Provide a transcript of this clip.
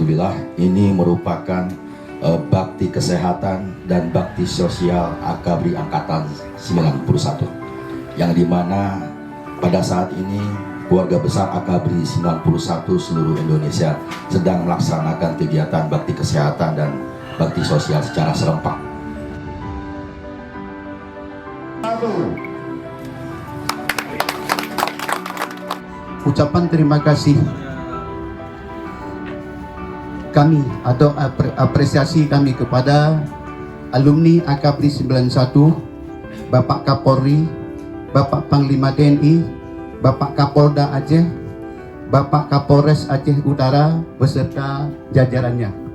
Alhamdulillah ini merupakan bakti kesehatan dan bakti sosial Akabri Angkatan 91, yang dimana pada saat ini keluarga besar Akabri 91 seluruh Indonesia sedang melaksanakan kegiatan bakti kesehatan dan bakti sosial secara serempak. Ucapan terima kasih kami atau apresiasi kami kepada alumni Akabri 91, Bapak Kapolri, Bapak Panglima TNI, Bapak Kapolda Aceh, Bapak Kapolres Aceh Utara beserta jajarannya.